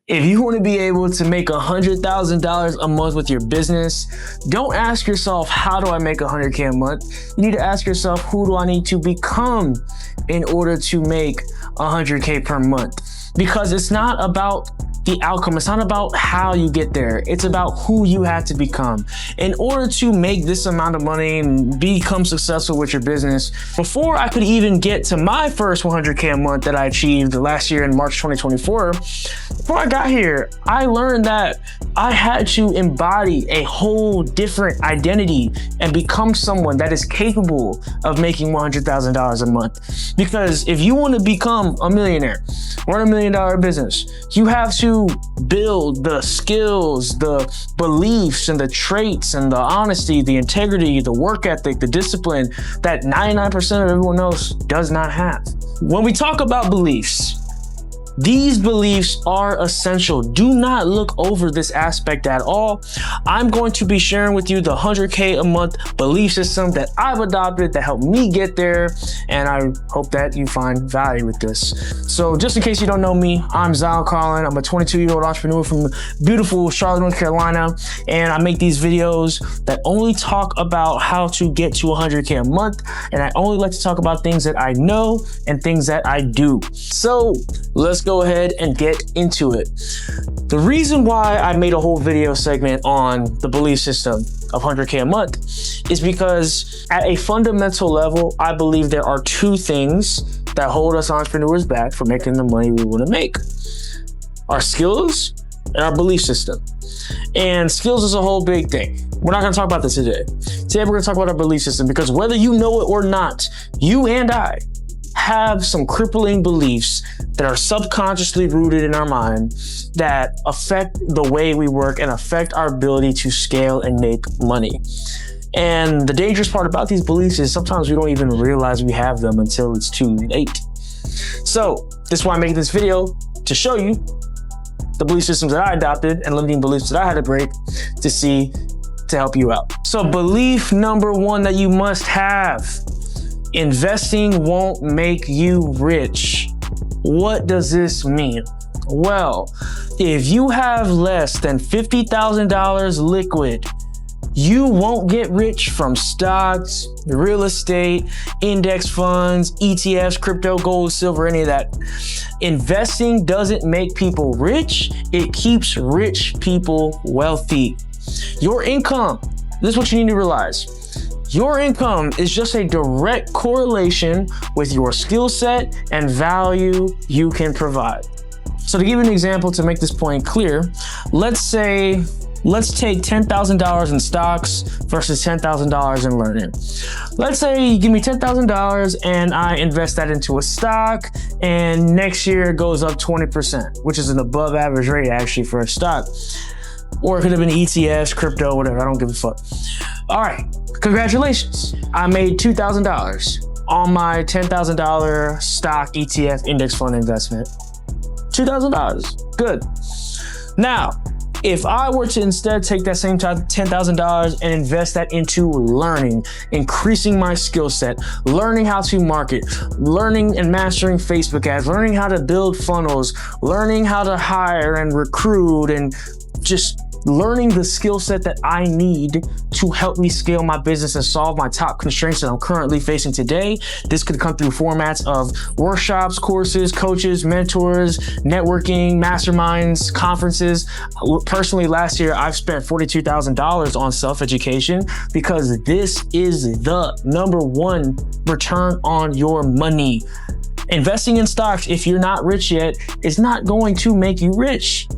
If you want to be able to make $100,000 a month with your business, don't ask yourself, how do I make 100K a month? You need to ask yourself, who do I need to become in order to make 100K per month? Because it's not about the outcome. It's not about how you get there. It's about who you have to become. In order to make this amount of money and become successful with your business, before I could even get to my first 100K a month that I achieved last year in March 2024, before I got here, I learned that I had to embody a whole different identity and become someone that is capable of making $100,000 a month. Because if you want to become a millionaire, run $1 million business, you have to build the skills, the beliefs, and the traits, and the honesty, the integrity, the work ethic, the discipline that 99% of everyone else does not have. When we talk about beliefs, these beliefs are essential. Do not look over this aspect at all. I'm going to be sharing with you the 100K a month belief system that I've adopted that helped me get there, and I hope that you find value with this. So just in case you don't know me, I'm Zion Carlin. I'm a 22-year-old entrepreneur from beautiful Charlotte, North Carolina, and I make these videos that only talk about how to get to 100K a month, and I only like to talk about things that I know and things that I do. So let's go ahead and get into it. The reason why I made a whole video segment on the belief system of 100K a month is because at a fundamental level, I believe there are two things that hold us entrepreneurs back from making the money we want to make: our skills and our belief system. And skills is a whole big thing. We're not going to talk about this today. Today, we're going to talk about our belief system, because whether you know it or not, you and I have some crippling beliefs that are subconsciously rooted in our mind that affect the way we work and affect our ability to scale and make money. And the dangerous part about these beliefs is sometimes we don't even realize we have them until it's too late. So this is why I'm making this video, to show you the belief systems that I adopted and limiting beliefs that I had to break to help you out. So belief number one that you must have: investing won't make you rich. What does this mean? Well, if you have less than $50,000 liquid, you won't get rich from stocks, real estate, index funds, ETFs, crypto, gold, silver, any of that. Investing doesn't make people rich. It keeps rich people wealthy. Your income, this is what you need to realize. Your income is just a direct correlation with your skill set and value you can provide. So to give you an example to make this point clear, let's take $10,000 in stocks versus $10,000 in learning. Let's say you give me $10,000 and I invest that into a stock, and next year it goes up 20%, which is an above average rate actually for a stock. Or it could have been ETFs, crypto, whatever, I don't give a fuck. All right, congratulations. I made $2,000 on my $10,000 stock ETF index fund investment. $2,000, good. Now, if I were to instead take that same $10,000 and invest that into learning, increasing my skill set, learning how to market, learning and mastering Facebook ads, learning how to build funnels, learning how to hire and recruit, and just learning the skill set that I need to help me scale my business and solve my top constraints that I'm currently facing today. This could come through formats of workshops, courses, coaches, mentors, networking, masterminds, conferences. Personally, last year, I've spent $42,000 on self-education because this is the number one return on your money. Investing in stocks, if you're not rich yet, is not going to make you rich.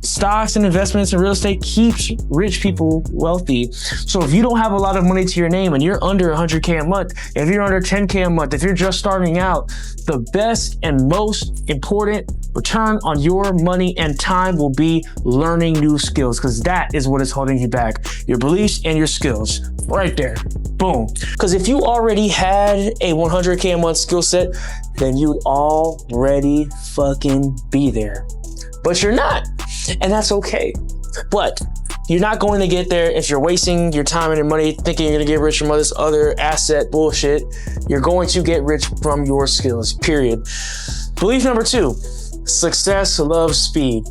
Stocks and investments in real estate keeps rich people wealthy. So if you don't have a lot of money to your name and you're under 100K a month, if you're under 10K a month, if you're just starting out, the best and most important return on your money and time will be learning new skills, because that is what is holding you back. Your beliefs and your skills, right there, boom. Because if you already had a 100K a month skill set, then you'd already fucking be there. But you're not. And that's okay. But you're not going to get there if you're wasting your time and your money thinking you're going to get rich from all this other asset bullshit. You're going to get rich from your skills, period. Belief number two: Success loves speed.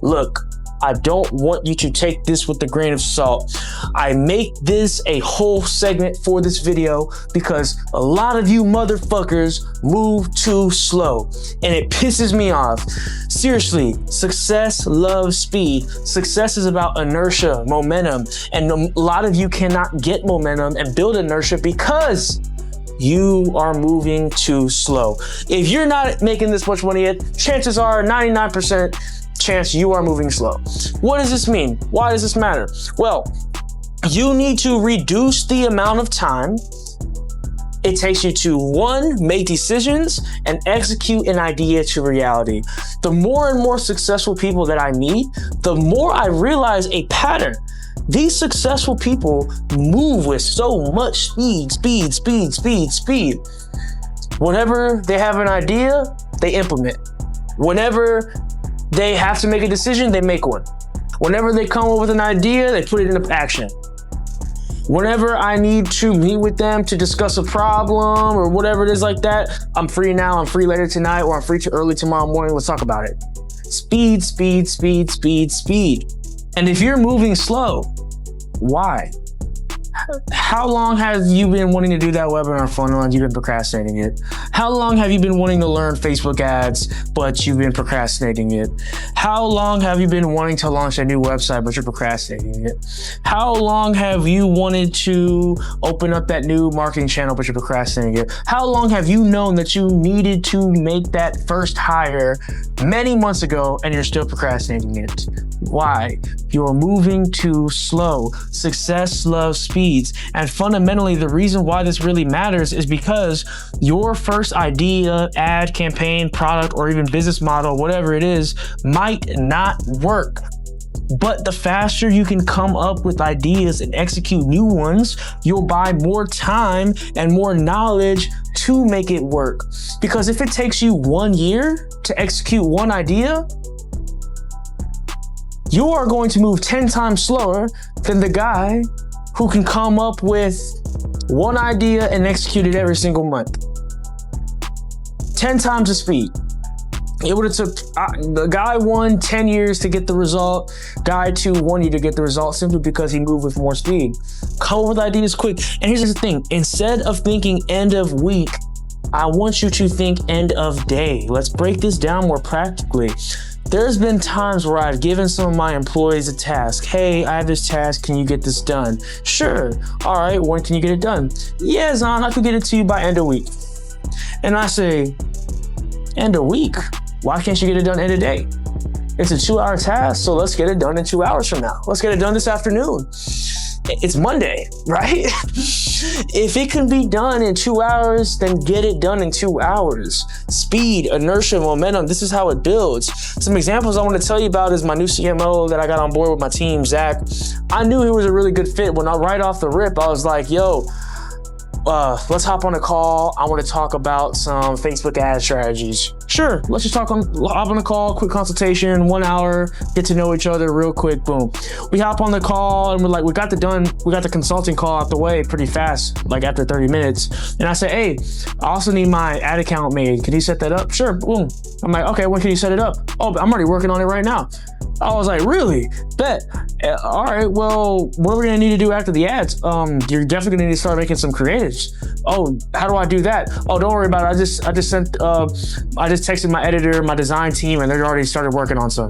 Look, I don't want you to take this with a grain of salt. I make this a whole segment for this video because a lot of you motherfuckers move too slow and it pisses me off. Seriously, success loves speed. Success is about inertia, momentum, and a lot of you cannot get momentum and build inertia because you are moving too slow. If you're not making this much money yet, chances are 99% chance you are moving slow. What does this mean? Why does this matter? Well, you need to reduce the amount of time it takes you to, one, make decisions and execute an idea to reality. The more and more successful people that I meet, the more I realize a pattern. These successful people move with so much speed. Whenever they have an idea, they implement. Whenever they have to make a decision, they make one. Whenever they come up with an idea, they put it into action. Whenever I need to meet with them to discuss a problem or whatever it is like that, I'm free now, I'm free later tonight, or I'm free too early tomorrow morning, let's talk about it. Speed. And if you're moving slow, why? How long have you been wanting to do that webinar funnel and you've been procrastinating it? How long have you been wanting to learn Facebook ads, but you've been procrastinating it? How long have you been wanting to launch a new website, but you're procrastinating it? How long have you wanted to open up that new marketing channel, but you're procrastinating it? How long have you known that you needed to make that first hire many months ago and you're still procrastinating it? Why? You're moving too slow. Success loves speeds. And fundamentally, the reason why this really matters is because your first idea, ad, campaign, product, or even business model, whatever it is, might not work. But the faster you can come up with ideas and execute new ones, you'll buy more time and more knowledge to make it work. Because if it takes you 1 year to execute one idea, you are going to move 10 times slower than the guy who can come up with one idea and execute it every single month. 10 times the speed. It would have took the guy 1 10 years to get the result. Guy 2 1 year to get the result simply because he moved with more speed. Come up with ideas quick. And here's the thing: instead of thinking end of week, I want you to think end of day. Let's break this down more practically. There's been times where I've given some of my employees a task. Hey, I have this task. Can you get this done? Sure. All right. When can you get it done? Yeah, Zon, I can get it to you by end of week. And I say, end of week? Why can't you get it done end of day? It's a 2-hour task, so let's get it done in 2 hours from now. Let's get it done this afternoon. It's Monday, right? If it can be done in 2 hours, then get it done in 2 hours. Speed, inertia, momentum, this is how it builds. Some examples I want to tell you about is my new CMO that I got on board with my team, Zach. I knew he was a really good fit when right off the rip, I was like, yo, let's hop on a call. I want to talk about some Facebook ad strategies. Sure, let's just hop on a call, quick consultation, 1 hour, get to know each other real quick, boom. We hop on the call and we're like, we got the consulting call out the way pretty fast, like after 30 minutes. And I say, hey, I also need my ad account made. Can you set that up? Sure, boom. I'm like, okay, when can you set it up? Oh, I'm already working on it right now. I was like, really? Bet. All right, well, what are we gonna need to do after the ads? You're definitely gonna need to start making some creatives. Oh, how do I do that? Oh, don't worry about it. I just texted my editor, my design team, and they already started working on some.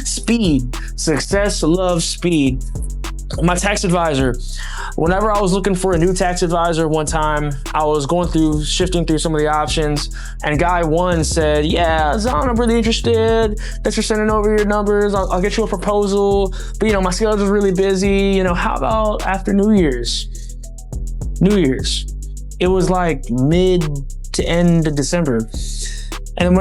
Speed. Success loves speed. My tax advisor, whenever I was looking for a new tax advisor one time, I was shifting through some of the options, and guy 1 said, yeah, Zon, I'm really interested. Thanks for sending over your numbers. I'll get you a proposal, but my schedule's really busy. How about after New Year's? It was like mid to end of December. And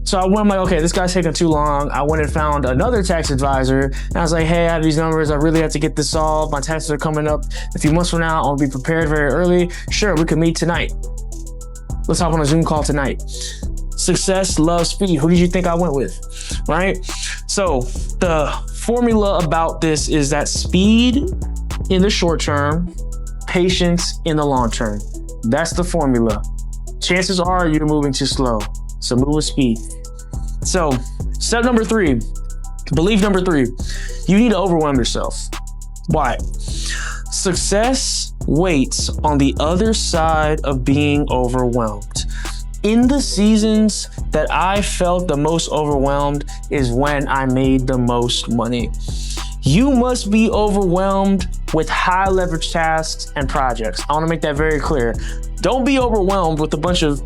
so I went, like, okay, this guy's taking too long. I went and found another tax advisor, and I was like, hey, I have these numbers. I really have to get this solved. My taxes are coming up a few months from now. I'll be prepared very early. Sure, we can meet tonight. Let's hop on a Zoom call tonight. Success loves speed. Who did you think I went with, right? So the formula about this is that speed in the short term, patience in the long term. That's the formula. Chances are you're moving too slow. So move with speed. So step number 3, belief number 3, you need to overwhelm yourself. Why? Success waits on the other side of being overwhelmed. In the seasons that I felt the most overwhelmed is when I made the most money. You must be overwhelmed with high leverage tasks and projects. I want to make that very clear. Don't be overwhelmed with a bunch of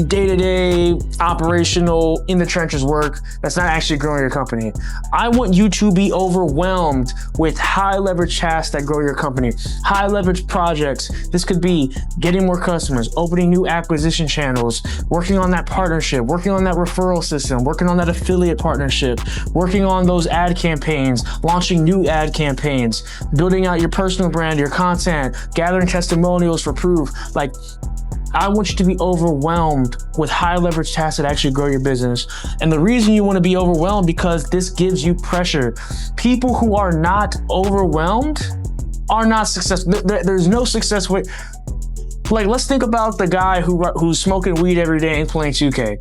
day-to-day operational in the trenches work that's not actually growing your company. I want you to be overwhelmed with high leverage tasks that grow your company, high leverage projects. This could be getting more customers, opening new acquisition channels, working on that partnership, working on that referral system, working on that affiliate partnership, working on those ad campaigns, launching new ad campaigns, building out your personal brand, your content, gathering testimonials for proof. Like, I want you to be overwhelmed with high leverage tasks that actually grow your business. And the reason you want to be overwhelmed because this gives you pressure. People who are not overwhelmed are not successful. There's no success way. Like, let's think about the guy who's smoking weed every day and playing 2K.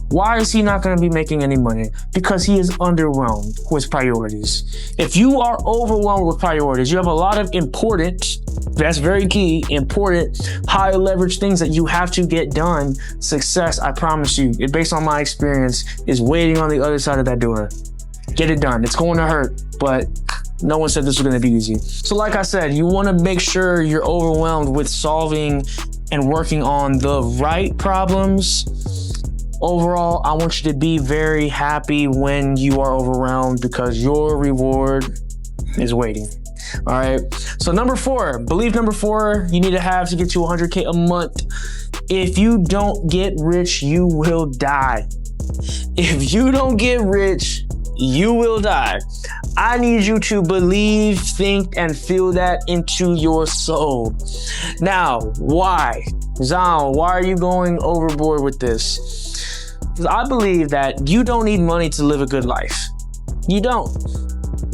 Why is he not going to be making any money? Because he is underwhelmed with priorities. If you are overwhelmed with priorities, you have a lot of important, that's very key, important, high leverage things that you have to get done. Success, I promise you, based on my experience, is waiting on the other side of that door. Get it done. It's going to hurt, but no one said this was going to be easy. So like I said, you want to make sure you're overwhelmed with solving and working on the right problems. Overall, I want you to be very happy when you are overwhelmed because your reward is waiting. All right. So number 4, belief number 4, you need to have to get to 100K a month. If you don't get rich, you will die. If you don't get rich, you will die. I need you to believe, think, and feel that into your soul. Now, why? Zion, why are you going overboard with this? Because I believe that you don't need money to live a good life. You don't.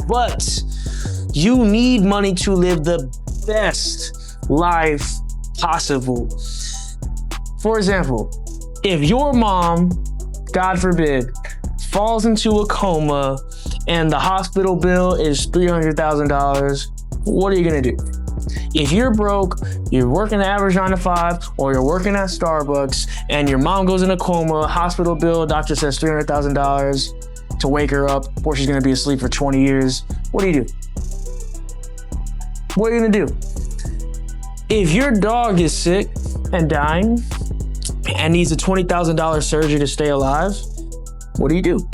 But you need money to live the best life possible. For example, if your mom, God forbid, falls into a coma and the hospital bill is $300,000, what are you gonna do? If you're broke, you're working an average 9 to 5, or you're working at Starbucks and your mom goes in a coma, hospital bill, doctor says $300,000 to wake her up, or she's gonna be asleep for 20 years, what do? What are you gonna do? If your dog is sick and dying and needs a $20,000 surgery to stay alive, what do?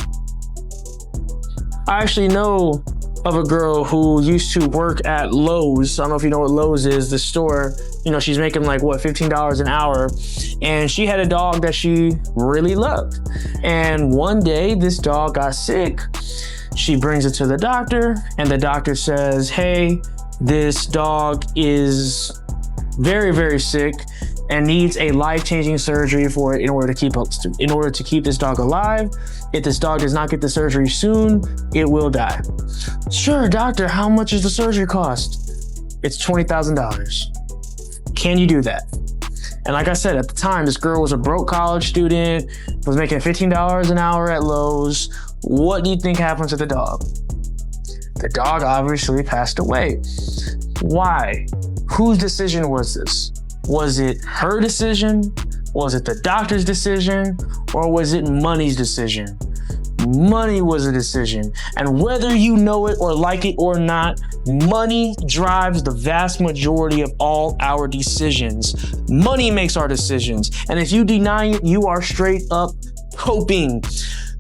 I actually know of a girl who used to work at Lowe's. I don't know if you know what Lowe's is, the store. You know, she's making like, what, $15 an hour. And she had a dog that she really loved. And one day, this dog got sick. She brings it to the doctor, and the doctor says, hey, this dog is very, very sick and needs a life-changing surgery for it in order to keep this dog alive. If this dog does not get the surgery soon, it will die. Sure, doctor, how much does the surgery cost? It's $20,000. Can you do that? And like I said, at the time, this girl was a broke college student, was making $15 an hour at Lowe's. What do you think happened to the dog? The dog obviously passed away. Why? Whose decision was this? Was it her decision? Was it the doctor's decision? Or was it money's decision? Money was a decision. And whether you know it or like it or not, money drives the vast majority of all our decisions. Money makes our decisions. And if you deny it, you are straight up hoping.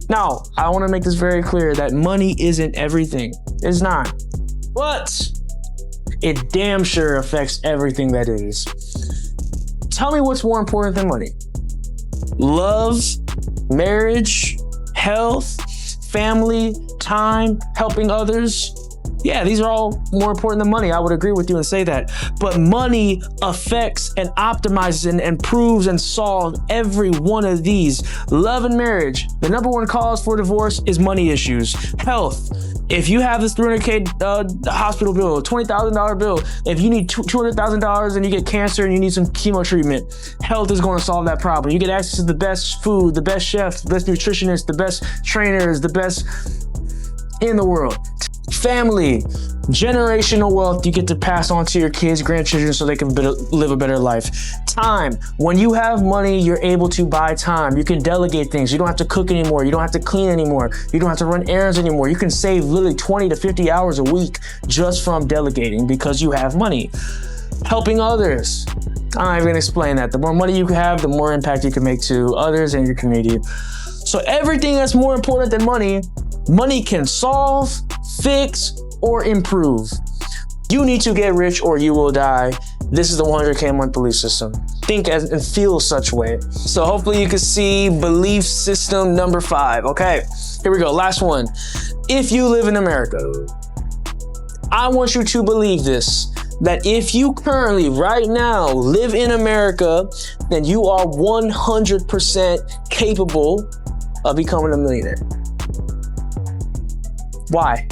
Now, I want to make this very clear that money isn't everything. It's not. But it damn sure affects everything that is. Tell me what's more important than money? Love, marriage, health, family, time, helping others. Yeah, these are all more important than money. I would agree with you and say that. But money affects and optimizes and improves and solves every one of these. Love and marriage. The number one cause for divorce is money issues. Health. If you have this $300K hospital bill, $20,000 bill, if you need $200,000 and you get cancer and you need some chemo treatment, health is going to solve that problem. You get access to the best food, the best chefs, the best nutritionists, the best trainers, the best in the world. Family, generational wealth you get to pass on to your kids, grandchildren, so they can live a better life. Time, when you have money, you're able to buy time. You can delegate things. You don't have to cook anymore. You don't have to clean anymore. You don't have to run errands anymore. You can save literally 20 to 50 hours a week just from delegating because you have money. Helping others. I'm not even gonna explain that. The more money you have, the more impact you can make to others and your community. So everything that's more important than money, money can solve, fix, or improve. You need to get rich or you will die. This is the 100K a month belief system. Think and feel such way. So hopefully you can see belief system number 5. Okay, here we go, last one. If you live in America, I want you to believe this, that if you currently, right now, live in America, then you are 100% capable of becoming a millionaire. Why?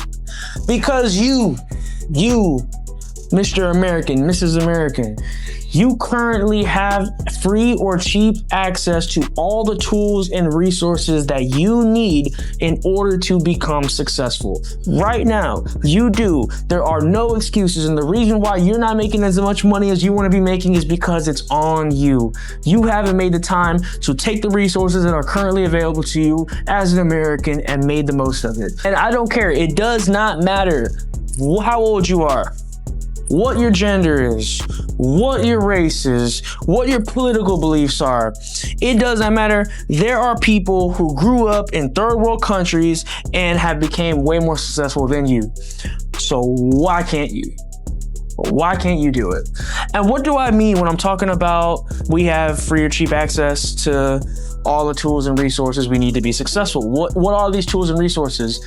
Because you, Mr. American, Mrs. American, you currently have free or cheap access to all the tools and resources that you need in order to become successful. Right now, you do. There are no excuses, and the reason why you're not making as much money as you want to be making is because it's on you. You haven't made the time to take the resources that are currently available to you as an American and made the most of it. And I don't care. It does not matter how old you are, what your gender is, what your race is, what your political beliefs are. It doesn't matter. There are people who grew up in third world countries and have become way more successful than you. So why can't you? Why can't you do it? And what do I mean when I'm talking about we have free or cheap access to all the tools and resources we need to be successful? What are these tools and resources?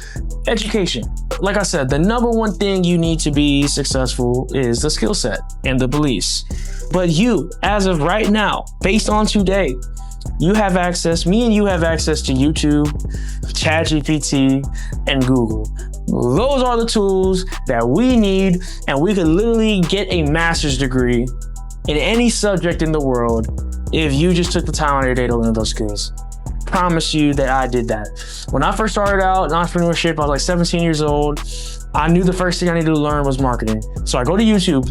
Education. Like I said, the number one thing you need to be successful is the skill set and the beliefs. But you, as of right now, based on today, you have access, me and you have access to YouTube, ChatGPT, and Google. Those are the tools that we need, and we can literally get a master's degree in any subject in the world if you just took the time out of your day to learn those skills. Promise you that I did that. When I first started out in entrepreneurship, I was like 17 years old. I knew the first thing I needed to learn was marketing. So I go to YouTube,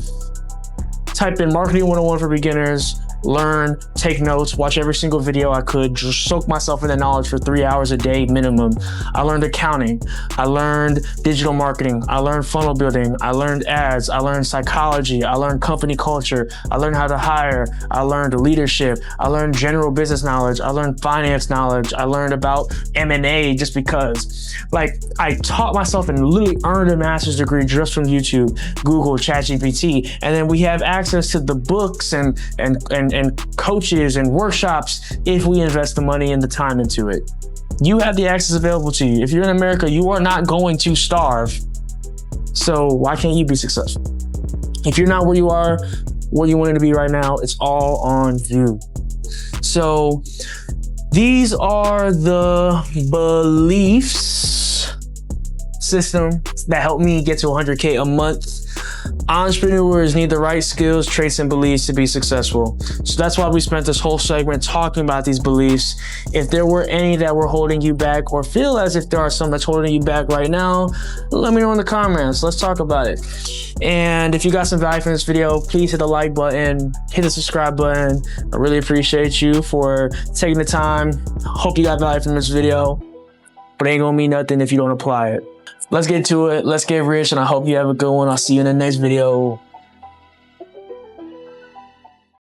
type in Marketing 101 for Beginners, learn, take notes, watch every single video I could, just soak myself in the knowledge for 3 hours a day minimum. I learned accounting, I learned digital marketing, I learned funnel building, I learned ads, I learned psychology, I learned company culture, I learned how to hire, I learned leadership, I learned general business knowledge, I learned finance knowledge, I learned about M&A just because. Like, I taught myself and literally earned a master's degree just from YouTube, Google, ChatGPT, and then we have access to the books and coaches and workshops if we invest the money and the time into it. You have the access available to you. If you're in America, you are not going to starve. So why can't you be successful? If you're not where you are, where you wanted to be right now, it's all on you. So these are the beliefs system that helped me get to 100K a month. Entrepreneurs need the right skills, traits, and beliefs to be successful. So that's why we spent this whole segment talking about these beliefs. If there were any that were holding you back or feel as if there are some that's holding you back right now, let me know in the comments. Let's talk about it. And if you got some value from this video, please hit the like button, hit the subscribe button. I really appreciate you for taking the time. Hope you got value from this video, but it ain't gonna mean nothing if you don't apply it. Let's get to it. Let's get rich, and I hope you have a good one. I'll see you in the next video.